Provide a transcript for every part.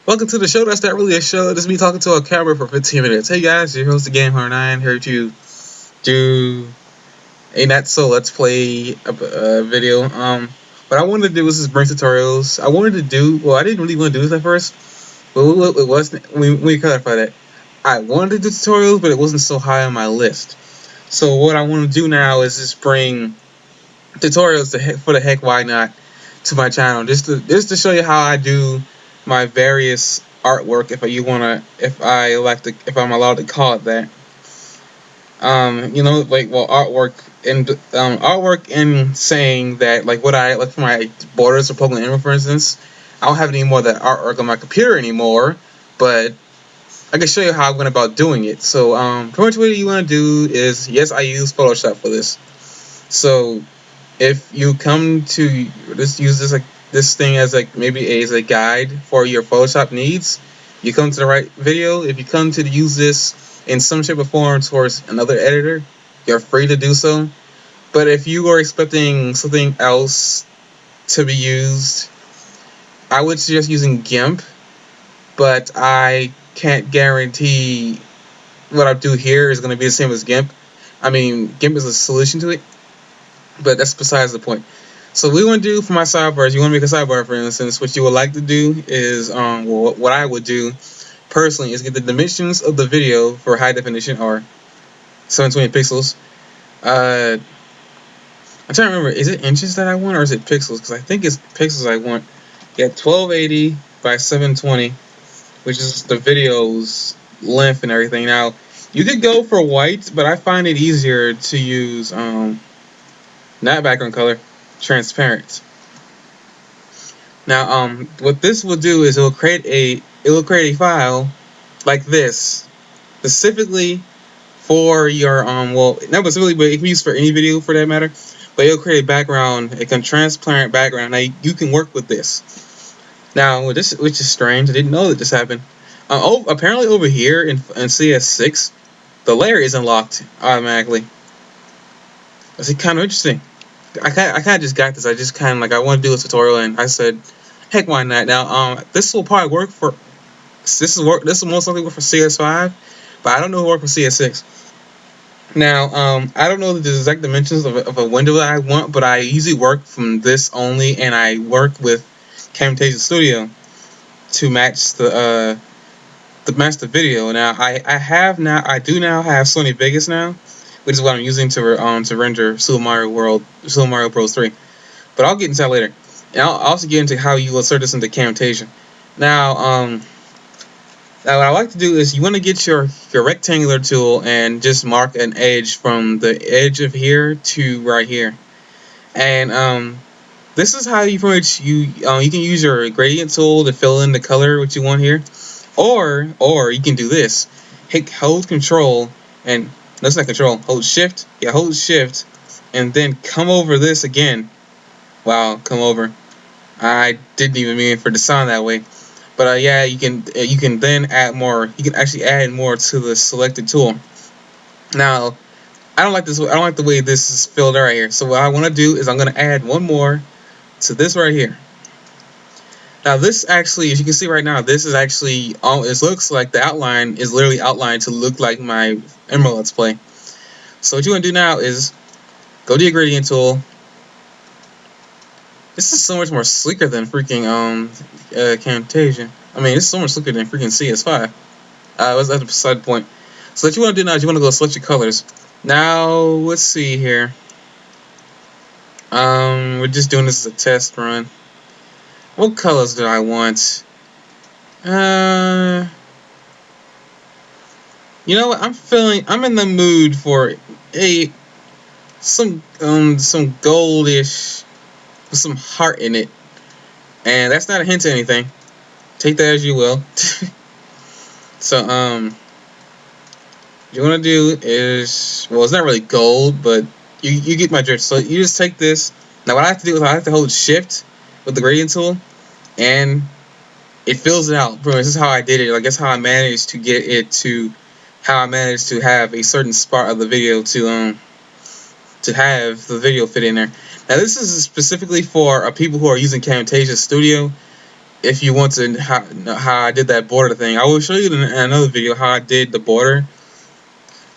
Welcome to the show. That's not really a show. This is me talking to a camera for 15 minutes. Hey guys, your host, the Game Hunter 9, here to do a not so let's play video. What I wanted to do was just bring tutorials. I didn't really want to do this at first, but it wasn't. We clarify that. I wanted to do tutorials, but it wasn't so high on my list. So what I want to do now is just bring tutorials for the heck why not to my channel, just to show you how I do my various artwork, if I'm allowed to call it that. Artwork and artwork in saying that, like, what I like for my borders or Pokemon Emerald, for instance. I don't have any more of that artwork on my computer anymore, but I can show you how I went about doing it. So pretty much what you want to do is, yes, I use Photoshop for this. So if you come to just use this thing as maybe as a guide for your Photoshop needs, you come to the right video. If you come to use this in some shape or form towards another editor, you're free to do so. But if you are expecting something else to be used, I would suggest using GIMP, but I can't guarantee what I do here is going to be the same as GIMP. I mean, GIMP is a solution to it, but that's besides the point. So what we want to do for my sidebars, you want to make a sidebar, for instance. What you would like to do is, what I would do personally is get the dimensions of the video for high definition, or 720 pixels. I'm trying to remember, is it inches that I want, or is it pixels? Because I think it's pixels I want. Yeah, 1280 by 720, which is the video's length and everything. Now, you could go for white, but I find it easier to use not background color, transparent. Now, what this will do is it will create a file like this, specifically for your not specifically, but it can be used for any video for that matter. But it'll create a background, a transparent background. Now you can work with this. Now, which is strange, I didn't know that this happened. Apparently over here in CS6, the layer is unlocked automatically. That's kind of interesting. I kind of just got this. I just kind of I want to do a tutorial, and I said, heck, why not? Now, this will probably work for this will most likely work for CS5, but I don't know if it'll work for CS6. Now, I don't know the exact dimensions of a window that I want, but I usually work from this only, and I work with Camtasia Studio to match the video. Now, I do now have Sony Vegas now, which is what I'm using to render Super Mario Bros. 3. But I'll get into that later. And I'll also get into how you insert this into Camtasia. Now, what I like to do is you want to get your rectangular tool and just mark an edge from the edge of here to right here. And this is how you pretty much you can use your gradient tool to fill in the color what you want here, or you can do this. Hold Control and that's not Control. Hold Shift. Yeah, hold Shift, and then come over this again. Wow, come over. I didn't even mean for it to sound that way. But yeah, you can then add more. You can actually add more to the selected tool. Now, I don't like this. I don't like the way this is filled out right here. So what I want to do is I'm going to add one more to this right here. Now this actually, as you can see right now, this is actually it looks like the outline is literally outlined to look like my Emerald Let's Play. So what you want to do now is go to your gradient tool. This is so much more sleeker than freaking Camtasia. I mean, this is so much sleeker than freaking CS5. That's beside the point. So what you want to do now is you want to go select your colors. Now, let's see here. We're just doing this as a test run. What colors do I want? You know what? I'm in the mood for some goldish with some heart in it. And that's not a hint to anything. Take that as you will. So, what you want to do is, well, it's not really gold, but you get my drift. So you just take this. Now what I have to do is I have to hold Shift with the gradient tool, and it fills it out. This is how I did it. I guess how I managed to get it to, how I managed to have a certain spot of the video to have the video fit in there. Now this is specifically for people who are using Camtasia Studio. if you want to how I did that border thing. I will show you in another video how I did the border.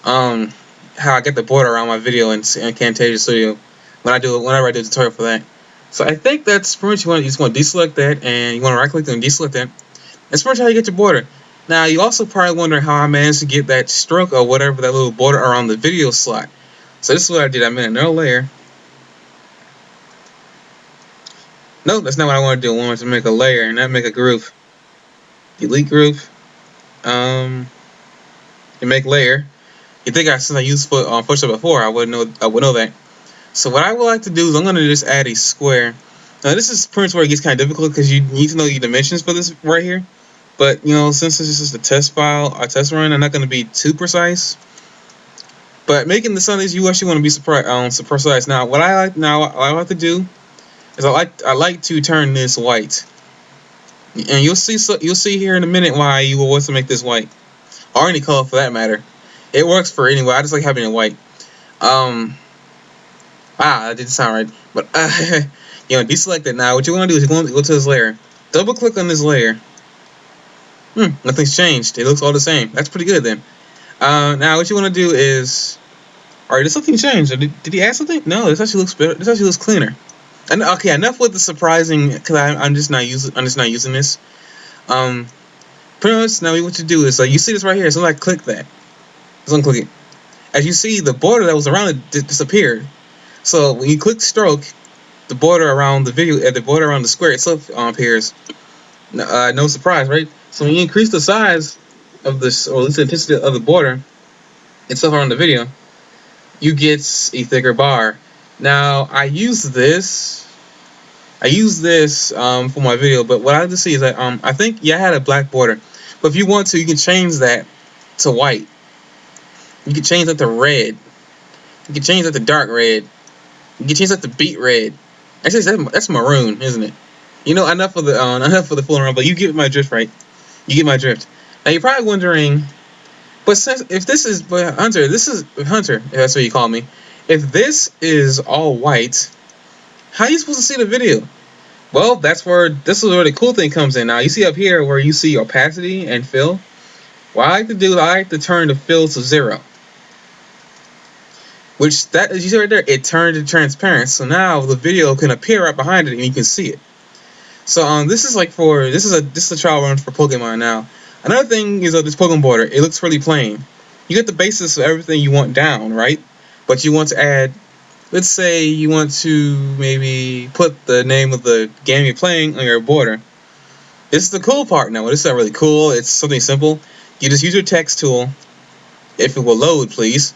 How I get the border around my video in Camtasia Studio whenever I do a tutorial for that. So I think that's pretty much you just want to deselect that, and you want to right click and deselect that. That's pretty much how you get your border. Now you also probably wondering how I managed to get that stroke or whatever, that little border around the video slot. So this is what I did. I made another layer. No, that's not what I want to do. I wanted to make a layer and not make a group. Delete group. You make layer. You think since I used Photoshop before, I would know that. So what I would like to do is I'm going to just add a square. Now this is pretty much where it gets kind of difficult because you need to know your dimensions for this right here. But you know, since this is just a test file, a test run, I'm not going to be too precise. But making the some of these, you actually want to be precise. Now what I like to do is I like to turn this white, and you'll see here in a minute why you will want to make this white, or any color for that matter. It works for anyway. I just like having it white. That didn't sound right. But you know, deselect it. Now what you want to do is you want to go to this layer, double click on this layer. Nothing's changed. It looks all the same. That's pretty good then. Now what you want to do is, alright, did something change? Did he add something? No, this actually looks better. This actually looks cleaner. And okay, enough with the surprising, because I'm just not using this. Pretty much now what you do is you see this right here. So I click that. Just unclick it. As you see, the border that was around it disappeared. So when you click stroke, the border around the video, the border around the square itself appears. No surprise, right? So when you increase the size of this, or at least the intensity of the border itself around the video, you get a thicker bar. Now I use this for my video, but what I like to see is that I think I had a black border, but if you want to, you can change that to white. You can change that to red. You can change that to dark red. You can change that to beet red. Actually, that's maroon, isn't it? You know, enough for the fooling around, but you get my drift, right? You get my drift. Now you're probably wondering, but if this is Hunter, if that's what you call me. If this is all white, how are you supposed to see the video? Well, this is where the cool thing comes in. Now you see up here where you see opacity and fill. What I like to do, I like to turn the fill to 0. Which as you see right there, it turned to transparent. So now the video can appear right behind it and you can see it. So this is a trial run for Pokemon now. Another thing is this Pokemon border. It looks really plain. You get the basis of everything you want down, right? But you want to add, let's say you want to maybe put the name of the game you're playing on your border. This is the cool part now. This is not really cool. It's something simple. You just use your text tool. If it will load, please.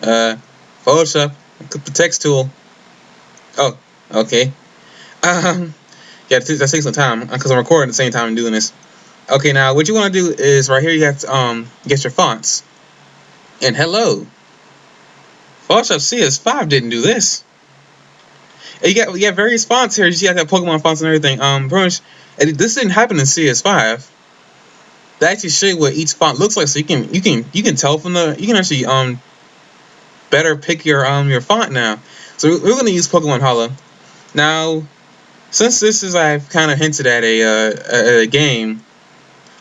Photoshop. Click the text tool. Oh, okay. Yeah, that takes some time because I'm recording at the same time and doing this. Okay, now what you want to do is right here you have to get your fonts. And hello, Photoshop CS5 didn't do this. And you got various fonts here. You got Pokemon fonts and everything. Pretty much, this didn't happen in CS5. They actually show you what each font looks like, so you can tell from you can actually better pick your font now. So we're gonna use Pokemon Hollow. Now, since this is I've kind of hinted at a game,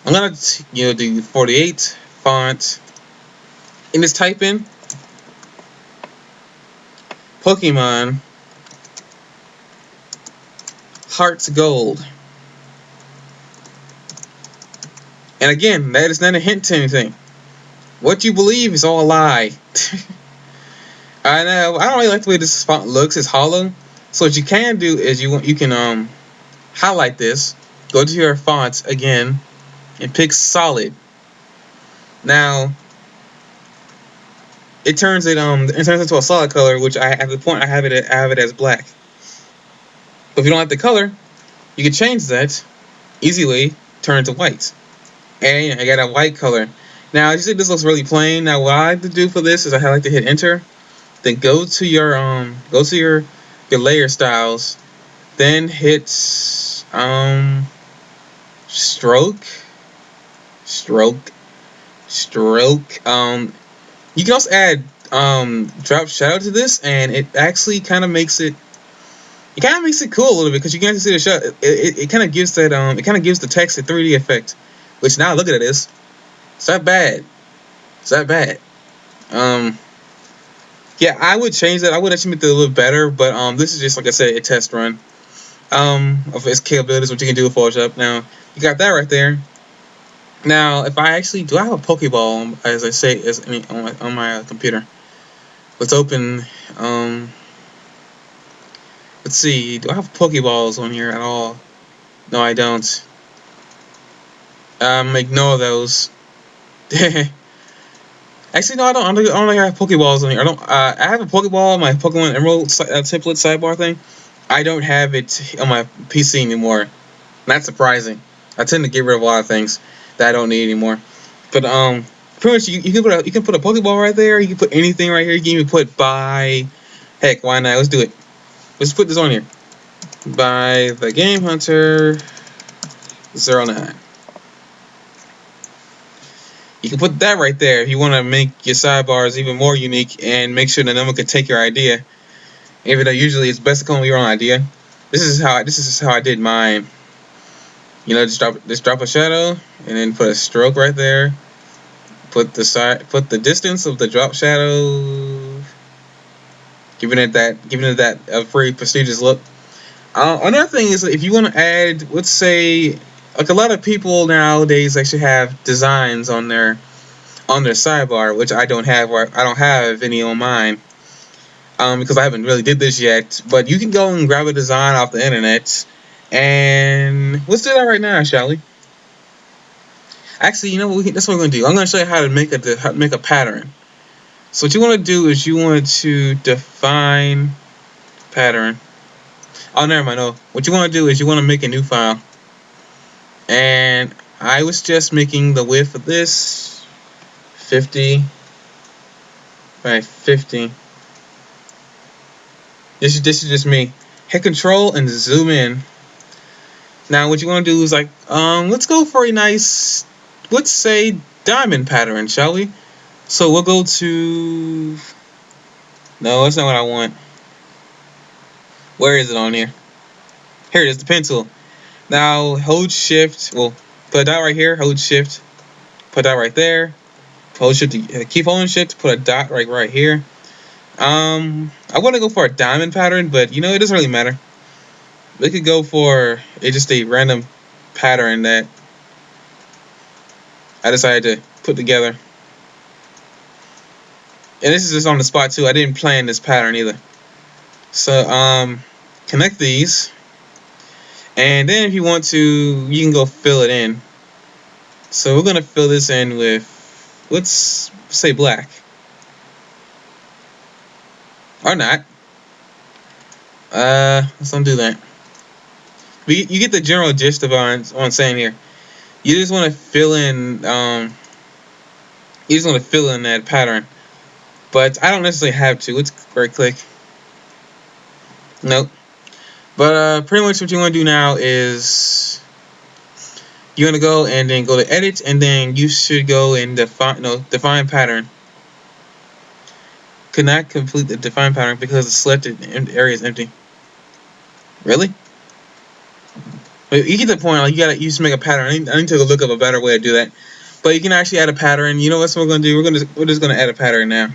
I'm gonna do 48 font and just type in Pokemon Hearts Gold. And again, that is not a hint to anything. What you believe is all a lie. I know. I don't really like the way this font looks. It's hollow. So what you can do is you can highlight this, go to your fonts again, and pick solid. Now it turns into a solid color, which at the point I have it as black. But if you don't like the color, you can change that easily, turn it to white. And I got a white color. Now, as you see, this looks really plain. Now, what I like to do for this is I like to hit enter, then go to your layer styles, then hit stroke. You can also add drop shadow to this, and it actually kind of makes it it kind of makes it cool a little bit because you can actually see the shot. It kind of gives that it kind of gives the text a 3D effect, which now look at this. It's not bad. It's not bad. Yeah, I would change that. I would actually make it a little better, but this is just like I said, a test run of its capabilities, what you can do with Photoshop. Now you got that right there. Now, if I actually do, I have a Pokeball as I say on my computer. Let's open. Let's see. Do I have Pokeballs on here at all? No, I don't. Ignore those. Actually, no, I don't. I don't think I have Pokeballs on here. I don't. I have a Pokeball, my Pokemon Emerald template sidebar thing. I don't have it on my PC anymore. Not surprising. I tend to get rid of a lot of things that I don't need anymore. But pretty much you can put a Pokeball right there. You can put anything right here. You can even put by. Heck, why not? Let's do it. Let's put this on here. By the Game Hunter 09. You can put that right there if you want to make your sidebars even more unique and make sure that no one can take your idea. Even though usually it's best to come up with your own idea. This is how I did mine. You know, just drop a shadow and then put a stroke right there. Put the distance of the drop shadow, giving it that very prestigious look. Another thing is if you want to add, let's say, like a lot of people nowadays actually have designs on their sidebar, which I don't have. Or I don't have any on mine. Because I haven't really did this yet, but you can go and grab a design off the internet, and let's do that right now, shall we? Actually, you know what? That's what we're gonna do. I'm gonna show you how to make a pattern. So what you want to do is you want to define pattern. Oh, never mind. No, what you want to do is you want to make a new file, and I was just making the width of this 50 by 50. This is just me. Hit Control and zoom in. Now what you want to do is like, let's go for a nice, let's say, diamond pattern, shall we? So we'll go to. No, that's not what I want. Where is it on here? Here it is, the pen tool. Now hold Shift. Well, put a dot right here. Hold Shift. Put a dot right there. Hold Shift. Keep holding Shift to put a dot right here. I want to go for a diamond pattern, but you know, it doesn't really matter. We could go for just a random pattern that I decided to put together. And this is just on the spot too. I didn't plan this pattern either. So connect these, and then if you want to, you can go fill it in. So we're gonna fill this in with, let's say, black. Or not. Let's don't do that. You get the general gist of what I'm saying here. You just want to fill in. You just want to fill in that pattern, but I don't necessarily have to. Let's right click. Nope. But pretty much what you want to do now is you want to go and then go to edit, and then you should go and define pattern. Could not complete the define pattern because the selected area is empty. Really? But you get the point. Like you just make a pattern. I need to look up a better way to do that. But you can actually add a pattern. You know what we're gonna do? We're just gonna add a pattern now.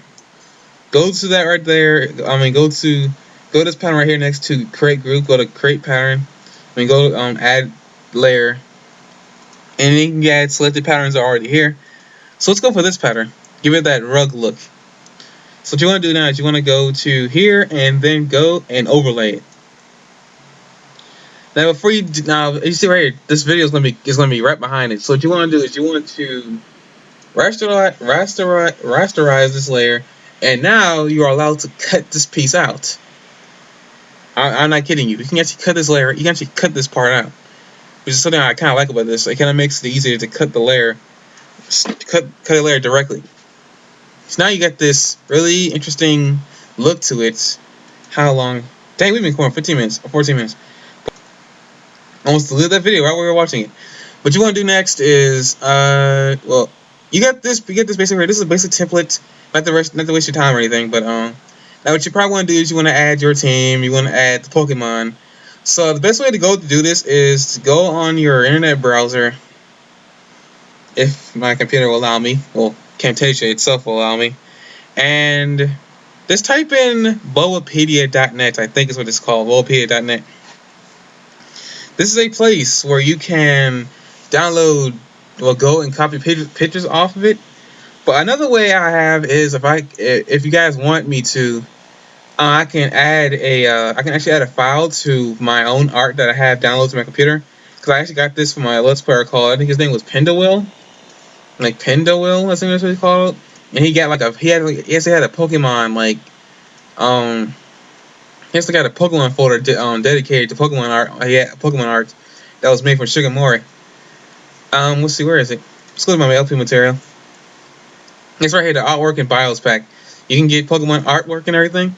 Go to that right there. Go to this pattern right here next to create group. Go to create pattern. Go add layer, and you can add selected patterns are already here. So let's go for this pattern. Give it that rug look. So what you want to do now is you want to go to here and then go and overlay it. Now before you you see right here, this video is gonna be right behind it. So what you want to do is you want to rasterize this layer, and now you are allowed to cut this piece out. I'm not kidding you. You can actually cut this layer. You can actually cut this part out, which is something I kind of like about this. It kind of makes it easier to cut the layer, cut a layer directly. So now you got this really interesting look to it. How long? Dang, we've been going 15 minutes or 14 minutes. Almost delete that video right while we were watching it. What you want to do next is, well, you get this basically. This is a basic template. Not to waste your time or anything, but Now, what you probably want to do is you want to add your team, you want to add the Pokemon. So the best way to go to do this is to go on your internet browser, if my computer will allow me. Well, Camtasia itself will allow me. And just type in Boapedia.net, I think is what it's called, Boapedia.net. This is a place where you can download, well, go and copy pictures off of it. But another way I have is if you guys want me to, I can actually add a file to my own art that I have downloaded to my computer. Because I actually got this from my Let's Player called, I think his name was Pendowil. Like Pendowil, I think that's what he called. And he actually had a Pokemon, like, he actually got a Pokemon folder dedicated to Pokemon art. He had Pokemon art that was made from Shigemori. Let's see, where is it? Let's go to my LP material. It's right here, the artwork and bios pack. You can get Pokemon artwork and everything.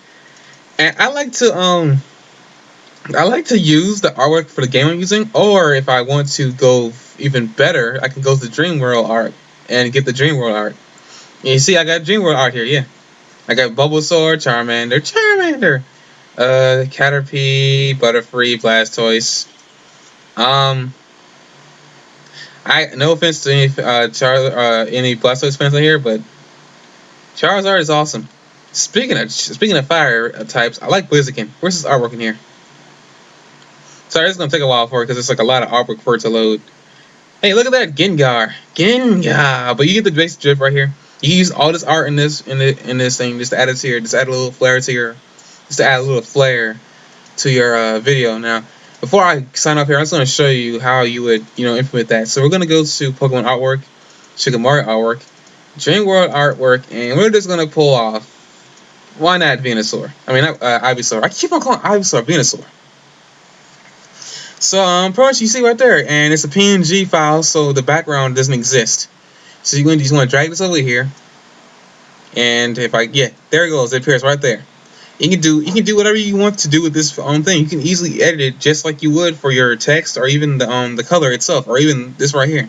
And I like to use the artwork for the game I'm using, or if I want to go even better, I can go to Dream World art and get the Dream World art. And you see, I got Dream World art here, yeah. I got Bulbasaur, Charmander, Caterpie, Butterfree, Blastoise. No offense to any any Blastoise fans out here, but Charizard is awesome. Speaking of fire types, I like Blaziken. Where's this artwork in here? Sorry, it's gonna take a while for it because it's like a lot of artwork for it to load. Hey, look at that, Gengar. But you get the basic drift right here. You can use all this art in this thing just to add it to just add a little flair to your video. Now, before I sign off here, I'm just gonna show you how you would implement that. So we're gonna go to Pokemon artwork, Shigemori artwork, Dream World artwork, and we're just gonna pull off. Why not Venusaur? I mean, Ivysaur. I keep on calling Ivysaur Venusaur. So pretty much you see right there, and it's a PNG file, so the background doesn't exist. So you just want to drag this over here, and there it goes. It appears right there. You can do whatever you want to do with this thing. You can easily edit it just like you would for your text, or even the color itself, or even this right here.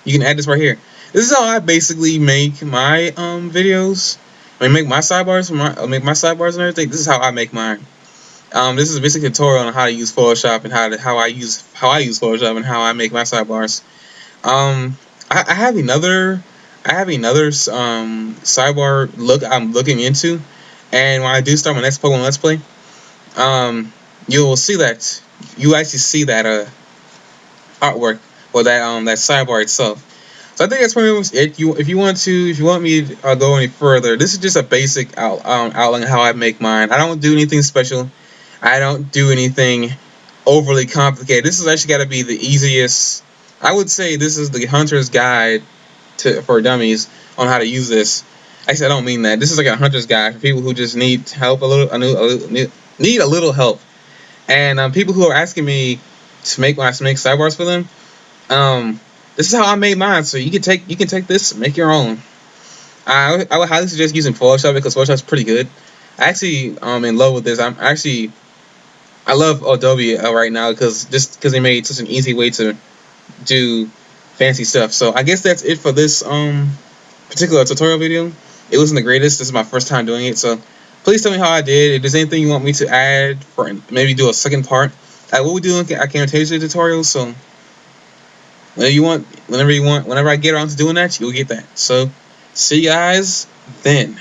You can add this right here. This is how I basically make my videos. I make my sidebars and everything. This is how I make mine. This is a basic tutorial on how to use Photoshop and how I use Photoshop and how I make my sidebars. I have another sidebar look I'm looking into, and when I do start my next Pokemon Let's Play, you'll see that actually see that artwork or that sidebar itself. So I think that's pretty much it. If you want me to go any further, this is just a basic outline of how I make mine. I don't do anything special. I don't do anything overly complicated. This is actually got to be the easiest. I would say this is the hunter's guide for dummies on how to use this. Actually, I don't mean that. This is like a hunter's guide for people who just need help need a little help. And people who are asking me to make sidebars for them, this is how I made mine. So you can take this and make your own. I would highly suggest using Photoshop because Photoshop's pretty good. I actually in love with this. I love Adobe right now because they made such an easy way to do fancy stuff. So I guess that's it for this particular tutorial video. It wasn't the greatest. This is my first time doing it, so please tell me how I did. If there's anything you want me to add for maybe do a second part, I will be doing a Camtasia tutorial. So whenever I get around to doing that, you'll get that. So see you guys then.